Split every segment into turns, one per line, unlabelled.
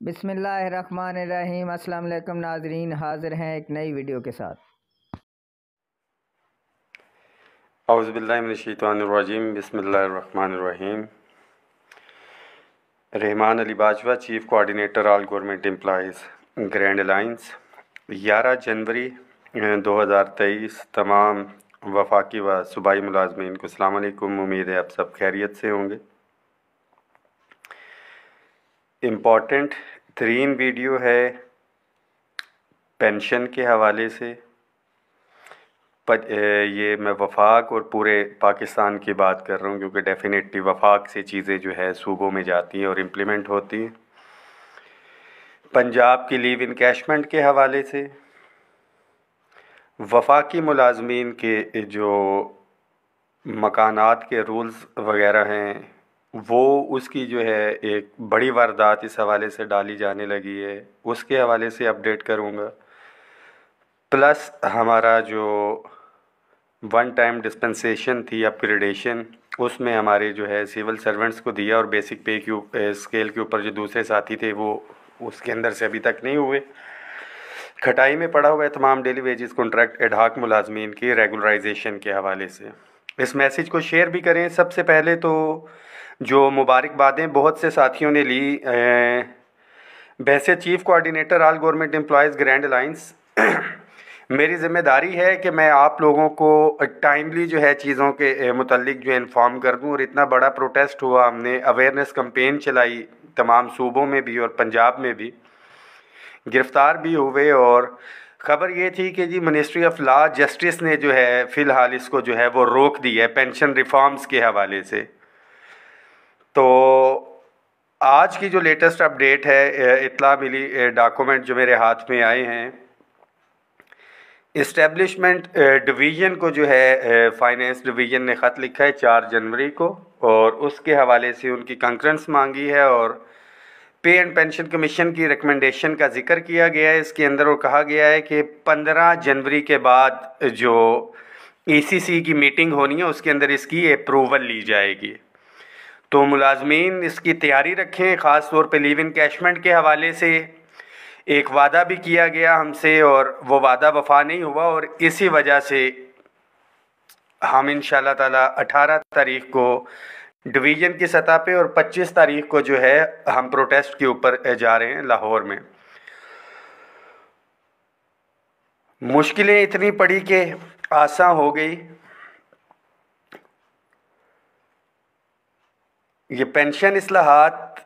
बिस्मिल्लाहिर्रहमानिर्रहीम। अस्सलाम वालेकुम नाजरीन, हाज़िर हैं एक नई वीडियो के साथ।
औज़ुबिल्लाहि मिनश्शैतानिर्रजीम। बिस्मिल्लाहिर्रहमानिर्रहीम। Rahman Ali Bajwa, chief coordinator all government employees grand alliance. 11 जनवरी 2023 तमाम वफाकी व सूबाई मुलाजमीन को अस्सलाम वालेकुम। उम्मीद है आप सब खैरियत से होंगे। इम्पॉर्टेंट तरीन वीडियो है पेंशन के हवाले से। ये मैं वफाक और पूरे पाकिस्तान की बात कर रहा हूँ, क्योंकि डेफिनेटली वफाक से चीज़ें जो है सूबों में जाती हैं और इम्प्लीमेंट होती हैं। पंजाब की लीव इनकैशमेंट के हवाले से, वफाकी मुलाजमीन के जो मकानात के रूल्स वगैरह हैं वो उसकी जो है एक बड़ी वारदात इस हवाले से डाली जाने लगी है, उसके हवाले से अपडेट करूँगा। प्लस हमारा जो वन टाइम डिस्पेंसेशन थी अपग्रेडेशन, उसमें हमारे जो है सिविल सर्वेंट्स को दिया और बेसिक पे के स्केल के ऊपर जो दूसरे साथी थे वो उसके अंदर से अभी तक नहीं हुए। खटाई में पड़ा हुआ है तमाम डेली वेजेस कॉन्ट्रैक्ट एडहाक मुलाजमीन की रेगुलराइजेशन के हवाले से। इस मैसेज को शेयर भी करें। सबसे पहले तो जो मुबारकबादें बहुत से साथियों ने ली, वैसे chief coordinator all government employees grand alliance मेरी ज़िम्मेदारी है कि मैं आप लोगों को टाइमली जो है चीज़ों के मुतल्लिक जो इन्फॉर्म कर दूं। और इतना बड़ा प्रोटेस्ट हुआ, हमने अवेयरनेस कैंपेन चलाई तमाम सूबों में भी और पंजाब में भी, गिरफ़्तार भी हुए। और ख़बर ये थी कि जी मिनिस्ट्री ऑफ लॉ जस्टिस ने जो है फ़िलहाल इसको जो है वो रोक दिया है पेंशन रिफॉर्म्स के हवाले से। तो आज की जो लेटेस्ट अपडेट है, इत्तला मिली, डॉक्यूमेंट जो मेरे हाथ में आए हैं, इस्टेब्लिशमेंट डिवीज़न को जो है फाइनेंस डिवीज़न ने ख़त लिखा है 4 जनवरी को, और उसके हवाले से उनकी कंकरेंस मांगी है और पे एंड पेंशन कमीशन की रिकमेंडेशन का जिक्र किया गया है इसके अंदर। और कहा गया है कि 15 जनवरी के बाद जो ECC की मीटिंग होनी है उसके अंदर इसकी अप्रूवल ली जाएगी। तो मुलाजमीन इसकी तैयारी रखें। ख़ास तौर पे लीव इनकैशमेंट के हवाले से एक वादा भी किया गया हमसे और वो वादा वफा नहीं हुआ, और इसी वजह से हम इंशाल्लाह ताला 18 तारीख को डिवीज़न की सतह पे और 25 तारीख को जो है हम प्रोटेस्ट के ऊपर जा रहे हैं लाहौर में। मुश्किलें इतनी पड़ी कि आसान हो गई। ये पेंशन इस्लाहात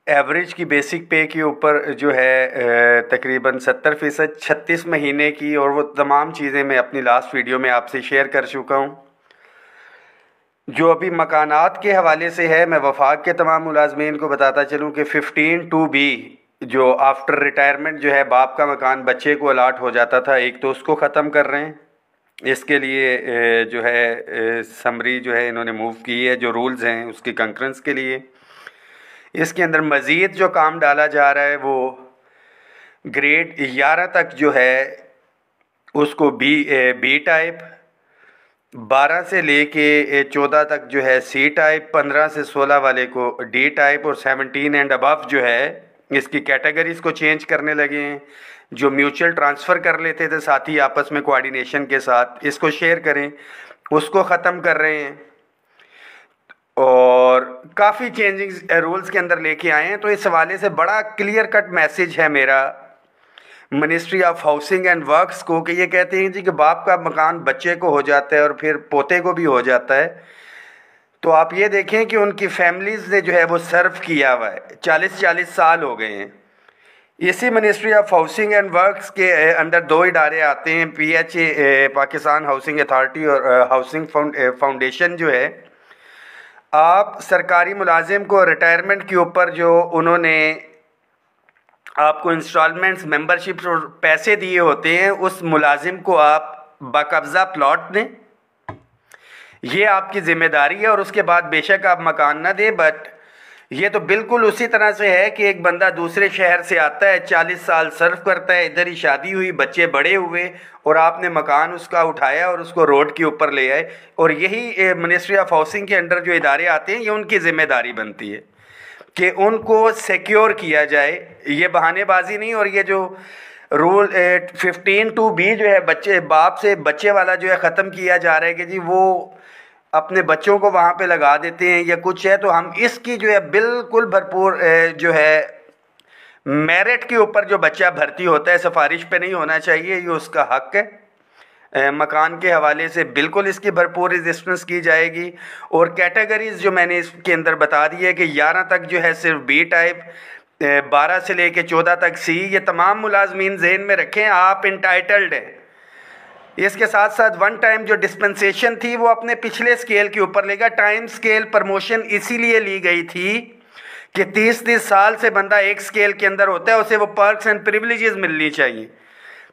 एवरेज की बेसिक पे के ऊपर जो है तकरीबन 70% 36 महीने की, और वो तमाम चीज़ें मैं अपनी लास्ट वीडियो में आपसे शेयर कर चुका हूँ। जो अभी मकानात के हवाले से है, मैं वफाक के तमाम मुलाजमीन को बताता चलूँ कि 15(2)B जो आफ्टर रिटायरमेंट जो है बाप का मकान बच्चे को अलाट हो जाता था, एक तो उसको ख़त्म कर रहे हैं। इसके लिए जो है समरी जो है इन्होंने मूव की है, जो रूल्स हैं उसकी कंकरेंस के लिए। इसके अंदर मज़ीद जो काम डाला जा रहा है वो ग्रेड 11 तक जो है उसको बी टाइप, 12 से लेके 14 तक जो है C टाइप, 15 से 16 वाले को D टाइप, और 17 एंड अबव जो है इसकी कैटेगरीज को चेंज करने लगे हैं। जो म्यूचुअल ट्रांसफ़र कर लेते थे साथी आपस में कोऑर्डिनेशन के साथ, इसको शेयर करें, उसको ख़त्म कर रहे हैं और काफ़ी चेंजिंग रूल्स के अंदर लेके आए हैं। तो इस हवाले से बड़ा क्लियर कट मैसेज है मेरा ministry of housing and works को, कि ये कहते हैं जी कि बाप का मकान बच्चे को हो जाता है और फिर पोते को भी हो जाता है। तो आप ये देखें कि उनकी फैमिलीज़ ने जो है वो सर्व किया हुआ है, 40-40 साल हो गए हैं। इसी ministry of housing and works के अंदर 2 इदारे आते हैं, PHA पाकिस्तान हाउसिंग अथॉरिटी और हाउसिंग फाउंडेशन जो है। आप सरकारी मुलाजिम को रिटायरमेंट के ऊपर जो उन्होंने आपको इंस्टॉलमेंट्स मेंबरशिप और पैसे दिए होते हैं, उस मुलाजिम को आप बाकब्ज़ा प्लॉट दें, ये आपकी ज़िम्मेदारी है। और उसके बाद बेशक आप मकान ना दें, बट ये तो बिल्कुल उसी तरह से है कि एक बंदा दूसरे शहर से आता है, 40 साल सर्व करता है, इधर ही शादी हुई, बच्चे बड़े हुए, और आपने मकान उसका उठाया और उसको रोड के ऊपर ले आए। और यही मिनिस्ट्री ऑफ हाउसिंग के अंडर जो इदारे आते हैं ये उनकी ज़िम्मेदारी बनती है कि उनको सिक्योर किया जाए। ये बहानेबाजी नहीं, और ये जो रूल 15(2)B जो है बच्चे बाप से बच्चे वाला जो है ख़त्म किया जा रहा है कि जी वो अपने बच्चों को वहाँ पे लगा देते हैं या कुछ है, तो हम इसकी जो है बिल्कुल भरपूर जो है मेरिट के ऊपर जो बच्चा भर्ती होता है, सिफारिश पे नहीं होना चाहिए, ये उसका हक है। मकान के हवाले से बिल्कुल इसकी भरपूर रजिस्टेंस की जाएगी। और कैटेगरीज़ जो मैंने इसके अंदर बता दी है कि 11 तक जो है सिर्फ बी टाइप, 12 से लेके 14 तक सी। ये तमाम मुलाजमीन ज़हन में रखें, आप इंटाइटल्ड हैं। इसके साथ साथ वन टाइम जो डिस्पेंसेशन थी वो अपने पिछले स्केल के ऊपर लेगा। टाइम स्केल प्रमोशन इसीलिए ली गई थी कि 30-30 साल से बंदा एक स्केल के अंदर होता है, उसे वो पर्क्स एंड प्रिविलेजेस मिलनी चाहिए।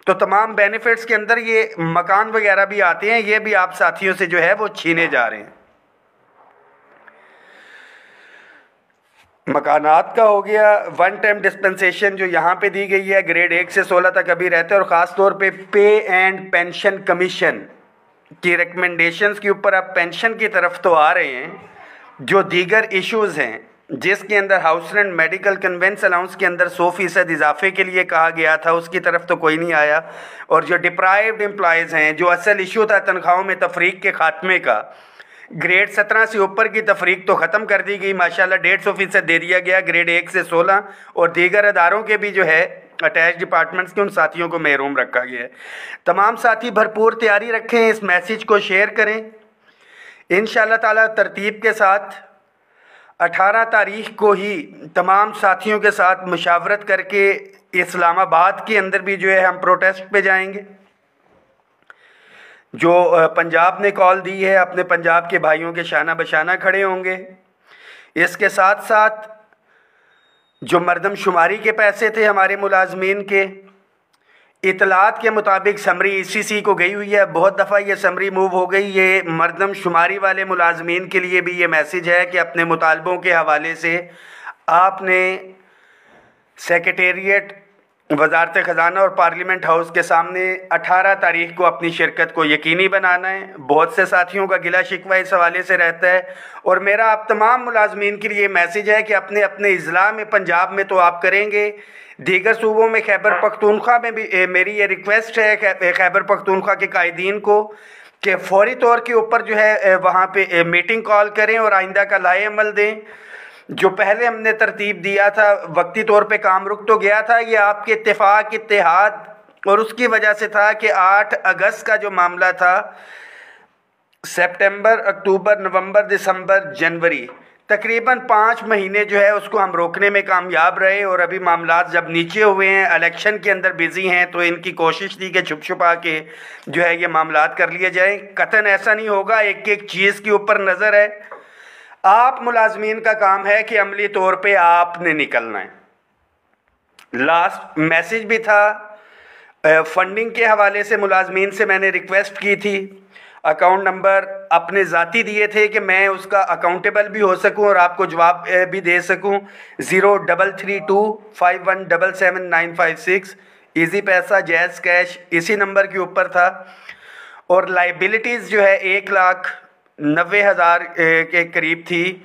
तो तमाम बेनिफिट्स के अंदर ये मकान वगैरह भी आते हैं, ये भी आप साथियों से जो है वो छीने जा रहे हैं। मकानात का हो गया। वन टाइम डिस्पेंसेशन जो यहाँ पे दी गई है ग्रेड 1 से 16 तक अभी रहते हैं, और ख़ास तौर पे पे एंड पेंशन कमीशन की रिकमेंडेशंस के ऊपर अब पेंशन की तरफ तो आ रहे हैं। जो दीगर इश्यूज़ हैं जिसके अंदर house rent medical convince allowance के अंदर 100% इजाफे के लिए कहा गया था, उसकी तरफ तो कोई नहीं आया। और जो डिप्राइव्ड एम्प्लॉयज़ हैं, जो असल इशू था तनख्वाहों में तफरीक के ख़ात्मे का, ग्रेड 17 से ऊपर की तफरीक तो ख़त्म कर दी गई माशाल्लाह, 150% दे दिया गया ग्रेड 1 से 16। और दीगर अदारों के भी जो है अटैच डिपार्टमेंट्स के उन साथियों को महरूम रखा गया है। तमाम साथी भरपूर तैयारी रखें, इस मैसेज को शेयर करें। इंशाअल्लाह ताला तरतीब के साथ 18 तारीख को ही तमाम साथियों के साथ मुशावरत करके इस्लामाबाद के अंदर भी जो है हम प्रोटेस्ट पे जाएंगे। जो पंजाब ने कॉल दी है, अपने पंजाब के भाइयों के शाना बशाना खड़े होंगे। इसके साथ साथ जो मरदमशुमारी के पैसे थे हमारे मुलाजमीन के, इतलात के मुताबिक समरी ईसीसी को गई हुई है, बहुत दफ़ा ये समरी मूव हो गई। ये मरदमशुमारी वाले मुलाजमीन के लिए भी ये मैसेज है कि अपने मुतालबों के हवाले से आपने सेक्रेटेरिएट, वजारत ख़जाना और पार्लियामेंट हाउस के सामने 18 तारीख को अपनी शिरकत को यकीनी बनाना है। बहुत से साथियों का गिला शिकवा इस हवाले से रहता है, और मेरा आप तमाम मुलाजमीन के लिए मैसेज है कि अपने अपने अज़ला में, पंजाब में तो आप करेंगे, दीगर सूबों में खैबर पख्तूनख्वा में भी मेरी ये रिक्वेस्ट है खैबर पख्तूनख्वा के कायदीन को कि फौरी तौर के ऊपर जो है वहाँ पे मीटिंग कॉल करें और आइंदा का लाए अमल दें। जो पहले हमने तरतीब दिया था वक्ती तौर पे काम रुक तो गया था, ये आपके इत्तेफाक इत्तेहाद और उसकी वजह से था कि 8 अगस्त का जो मामला था, सितंबर, अक्टूबर, नवंबर, दिसंबर, जनवरी, तकरीबन 5 महीने जो है उसको हम रोकने में कामयाब रहे। और अभी मामलात जब नीचे हुए हैं, इलेक्शन के अंदर बिज़ी हैं, तो इनकी कोशिश थी कि छुप छुपा के जो है ये मामलात कर लिए जाएँ। कतन ऐसा नहीं होगा, एक एक चीज़ के ऊपर नज़र है। आप मुलाजमीन का काम है कि अमली तौर पे आपने निकलना है। लास्ट मैसेज भी था फंडिंग के हवाले से, मुलाजमीन से मैंने रिक्वेस्ट की थी, अकाउंट नंबर अपने ज़ाती दिए थे कि मैं उसका अकाउंटेबल भी हो सकूं और आपको जवाब भी दे सकूं। 033251777956 ईजी पैसा, जैज़ कैश इसी नंबर के ऊपर था। और लाइबिलिटीज़ जो है 1,90,000 के करीब थी,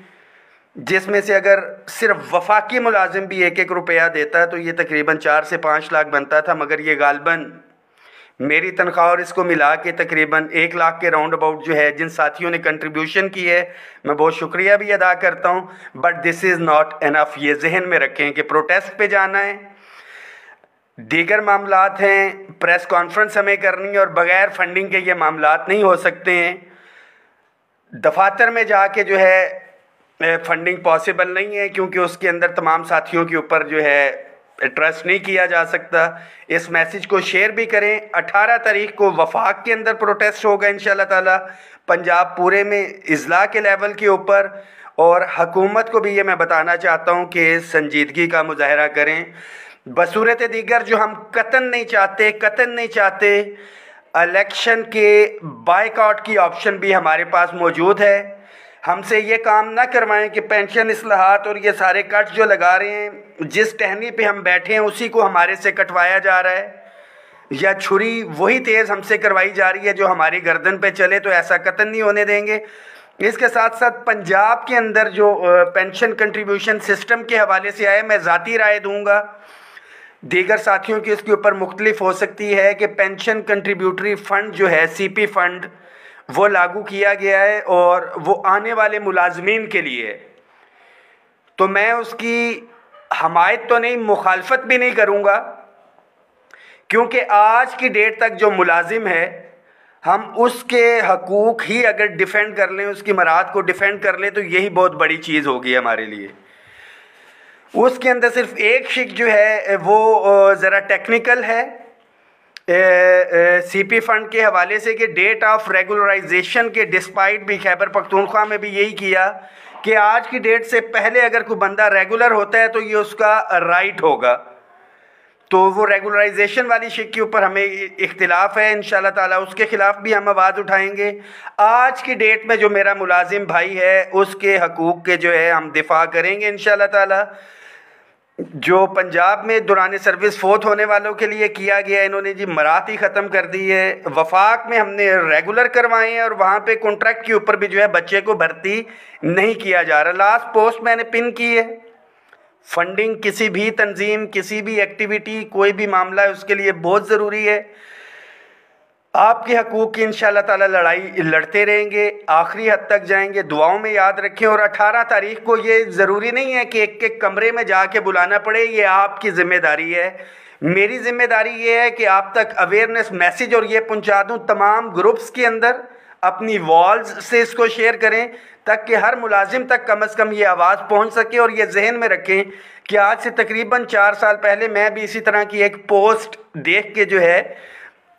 जिसमें से अगर सिर्फ वफाकी मुलाजिम भी 1-1 रुपया देता तो ये तकरीबन 4 से 5 लाख बनता था, मगर ये गालबन मेरी तनख्वाह और इसको मिला के तकरीबन 1 लाख के राउंड अबाउट जो है। जिन साथियों ने कंट्रीब्यूशन की है मैं बहुत शुक्रिया भी अदा करता हूँ, but this is not enough. ये जहन में रखें कि प्रोटेस्ट पे जाना है, दीगर मामलात हैं, प्रेस कॉन्फ्रेंस हमें करनी है, और बग़ैर फंडिंग के ये मामलात नहीं हो सकते हैं। दफातर में जाके जो है फंडिंग पॉसिबल नहीं है, क्योंकि उसके अंदर तमाम साथियों के ऊपर जो है ट्रस्ट नहीं किया जा सकता। इस मैसेज को शेयर भी करें। 18 तारीख को वफाक के अंदर प्रोटेस्ट होगा इंशाल्लाह ताला, पंजाब पूरे में इजला के लेवल के ऊपर। और हकूमत को भी ये मैं बताना चाहता हूँ कि संजीदगी का मुजाहरा करें। बसूरत दीगर जो हम कतन नहीं चाहते, इलेक्शन के बायकॉट की ऑप्शन भी हमारे पास मौजूद है। हमसे ये काम ना करवाएं कि पेंशन इस्लाहात और ये सारे कट जो लगा रहे हैं, जिस टहनी पे हम बैठे हैं उसी को हमारे से कटवाया जा रहा है, या छुरी वही तेज़ हमसे करवाई जा रही है जो हमारी गर्दन पे चले, तो ऐसा कतन नहीं होने देंगे। इसके साथ साथ पंजाब के अंदर जो पेंशन कंट्रीब्यूशन सिस्टम के हवाले से आया, मैं ज़ाती राय दूंगा, दीगर साथियों की इसके ऊपर मुख्तलिफ हो सकती है कि पेंशन कंट्रीब्यूटरी फ़ंड जो है CP फ़ंड वो लागू किया गया है और वो आने वाले मुलाजमीन के लिए है। तो मैं उसकी हमायत तो नहीं, मुखालफत भी नहीं करूँगा, क्योंकि आज की डेट तक जो मुलाजिम है हम उसके हकूक़ ही अगर डिफ़ेंड कर लें, उसकी मराद को डिफ़ेंड कर लें, तो यही बहुत बड़ी चीज़ होगी हमारे लिए। उसके अंदर सिर्फ एक शिक जो है वो ज़रा टेक्निकल है CP फ़ंड के हवाले से कि डेट ऑफ रेगुलराइजेशन के डिस्पाइट भी खैबर पख्तूनख्वा में भी यही किया कि आज की डेट से पहले अगर कोई बंदा रेगुलर होता है तो ये उसका राइट होगा। तो वो रेगुलराइजेशन वाली शिक के ऊपर हमें इख्तिलाफ है, इंशाल्लाह ताला उसके ख़िलाफ़ भी हम आवाज़ उठाएंगे। आज की डेट में जो मेरा मुलाजिम भाई है उसके हकूक़ के जो है हम दिफा करेंगे इंशाल्लाह ताला। जो पंजाब में दौरान सर्विस फोत होने वालों के लिए किया गया, इन्होंने जी मरात ही ख़त्म कर दी है। वफाक में हमने रेगुलर करवाए हैं और वहाँ पे कॉन्ट्रैक्ट के ऊपर भी जो है बच्चे को भर्ती नहीं किया जा रहा। लास्ट पोस्ट मैंने पिन की है। फंडिंग किसी भी तंजीम, किसी भी एक्टिविटी, कोई भी मामला है, उसके लिए बहुत ज़रूरी है। आपके हकूक़ की इंशाल्लाह ताला लड़ाई लड़ते रहेंगे, आखिरी हद तक जाएंगे। दुआओं में याद रखें। और 18 तारीख को ये ज़रूरी नहीं है कि एक एक कमरे में जाके बुलाना पड़े, ये आपकी ज़िम्मेदारी है। मेरी ज़िम्मेदारी ये है कि आप तक अवेयरनेस मैसेज और ये पहुंचा दूं तमाम ग्रुप्स के अंदर, अपनी वॉल्स से इसको शेयर करें ताकि हर मुलाजिम तक कम से कम ये आवाज़ पहुंच सके। और ये जहन में रखें कि आज से तकरीबन 4 साल पहले मैं भी इसी तरह की एक पोस्ट देख के जो है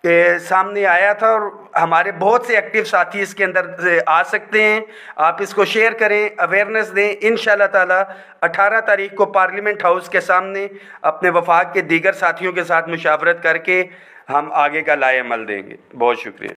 सामने आया था और हमारे बहुत से एक्टिव साथी इसके अंदर आ सकते हैं। आप इसको शेयर करें, अवेयरनेस दें। इंशाल्लाह ताला 18 तारीख को पार्लियामेंट हाउस के सामने अपने वफाक के दीगर साथियों के साथ मुशावरत करके हम आगे का लाए अमल देंगे। बहुत शुक्रिया।